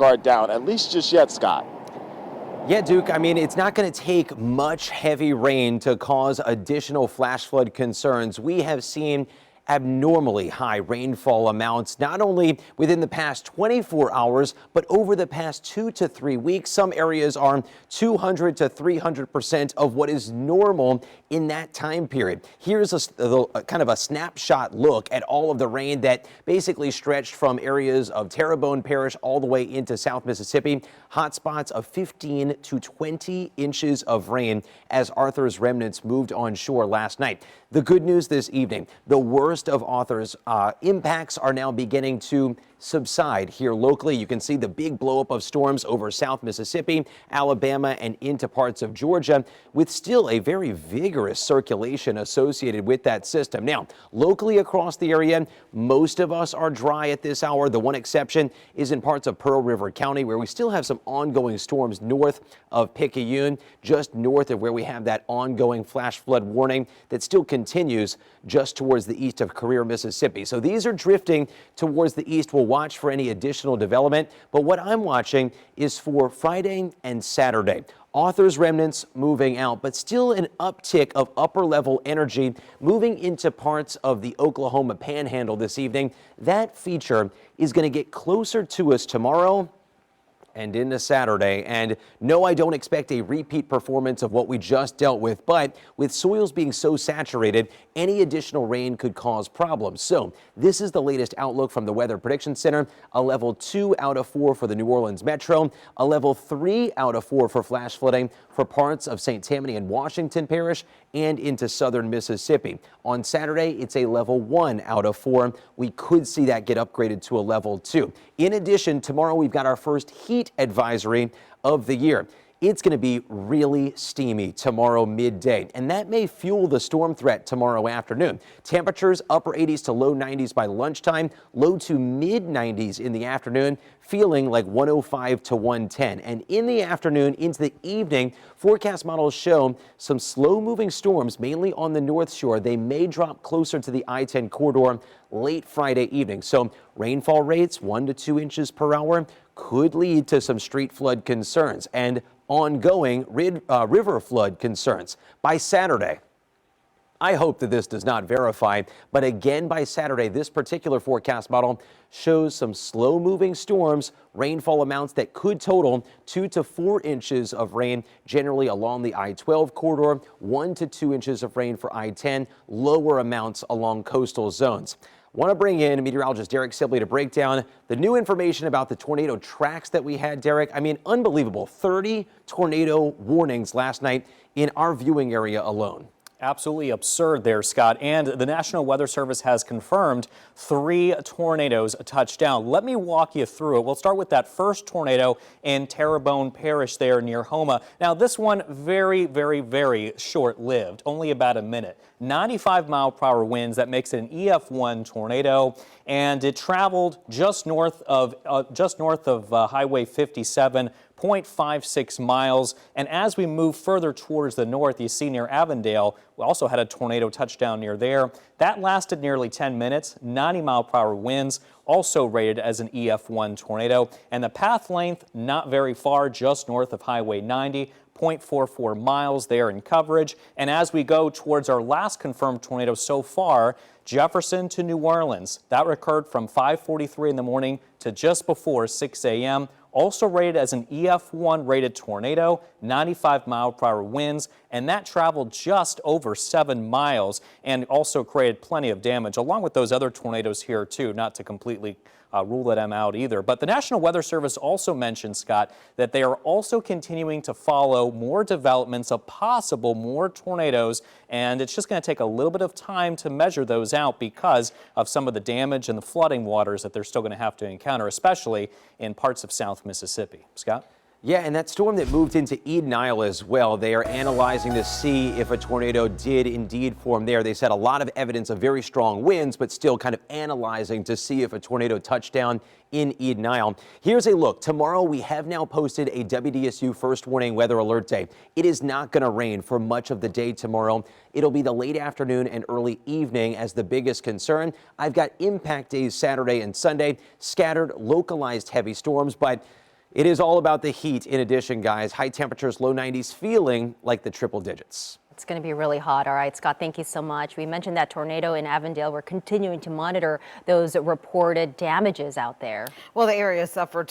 guard down, at least just yet, Scott. Yeah, Duke, I mean, it's not going to take much heavy rain to cause additional flash flood concerns. We have seen abnormally high rainfall amounts, not only within the past 24 hours, but over the past 2 to 3 weeks. Some areas are 200 to 300% of what is normal in that time period. Here's a kind of a snapshot look at all of the rain that basically stretched from areas of Terrebonne Parish all the way into South Mississippi. Hot spots of 15 to 20 inches of rain as Arthur's remnants moved on shore last night. The good news this evening, the worst of Arthur's impacts are now beginning to subside here locally. You can see the big blowup of storms over South Mississippi, Alabama, and into parts of Georgia, with still a very vigorous circulation associated with that system. Now, locally across the area, most of us are dry at this hour. The one exception is in parts of Pearl River County, where we still have some ongoing storms north of Picayune, just north of where we have that ongoing flash flood warning that still continues just towards the east of Career, Mississippi. So these are drifting towards the east. We'll watch for any additional development, but what I'm watching is for Friday and Saturday. Arthur's remnants moving out, but still an uptick of upper level energy moving into parts of the Oklahoma Panhandle this evening. That feature is going to get closer to us tomorrow and into Saturday. And no, I don't expect a repeat performance of what we just dealt with, but with soils being so saturated, any additional rain could cause problems. So this is the latest outlook from the Weather Prediction Center. A level 2 out of 4 for the New Orleans Metro, a level 3 out of 4 for flash flooding for parts of St. Tammany and Washington Parish and into southern Mississippi. On Saturday, it's a level 1 out of 4. We could see that get upgraded to a level 2. In addition, tomorrow we've got our first heat advisory of the year. It's going to be really steamy tomorrow midday, and that may fuel the storm threat tomorrow afternoon. Temperatures upper 80s to low 90s by lunchtime, low to mid 90s in the afternoon, feeling like 105 to 110. And in the afternoon into the evening, forecast models show some slow moving storms, mainly on the North Shore. They may drop closer to the I-10 corridor late Friday evening. So rainfall rates 1 to 2 inches per hour could lead to some street flood concerns and ongoing river flood concerns. By Saturday, I hope that this does not verify, but again by Saturday, this particular forecast model shows some slow moving storms, rainfall amounts that could total 2 to 4 inches of rain, generally along the I-12 corridor, 1 to 2 inches of rain for I-10, lower amounts along coastal zones. Want to bring in meteorologist Derek Sibley to break down the new information about the tornado tracks that we had, Derek. I mean, unbelievable. 30 tornado warnings last night in our viewing area alone. Absolutely absurd there, Scott. And the National Weather Service has confirmed 3 tornadoes touched down. Let me walk you through it. We'll start with that first tornado in Terrebonne Parish there near Homa. Now, this one very, very, very short-lived, only about a minute. 95-mile-per-hour winds, that makes it an EF1 tornado, and it traveled just north of Highway 57. 0.56 miles. And as we move further towards the north, you see near Avondale, we also had a tornado touchdown near there. That lasted nearly 10 minutes, 90-mile-per-hour winds, also rated as an EF1 tornado. And the path length, not very far, just north of Highway 90. 0.44 miles there in coverage. And as we go towards our last confirmed tornado so far, Jefferson to New Orleans, that occurred from 5:43 in the morning to just before 6 a.m. Also rated as an EF1 rated tornado, 95-mile-per-hour winds, and that traveled just over 7 miles and also created plenty of damage, along with those other tornadoes here too, not to completely rule them out either. But the National Weather Service also mentioned, Scott, that they are also continuing to follow more developments of possible more tornadoes, and it's just going to take a little bit of time to measure those out because of some of the damage and the flooding waters that they're still going to have to encounter, especially in parts of South Mississippi. Scott? Yeah, and that storm that moved into Eden Isle as well, they are analyzing to see if a tornado did indeed form there. They said a lot of evidence of very strong winds, but still kind of analyzing to see if a tornado touched down in Eden Isle. Here's a look. Tomorrow, we have now posted a WDSU first warning weather alert day. It is not going to rain for much of the day tomorrow. It'll be the late afternoon and early evening as the biggest concern. I've got impact days Saturday and Sunday, scattered localized heavy storms, but It is all about the heat. In addition, guys, high temperatures, low 90s, feeling like the triple digits. It's going to be really hot. All right, Scott, thank you so much. We mentioned that tornado in Avondale. We're continuing to monitor those reported damages out there. Well, the area suffered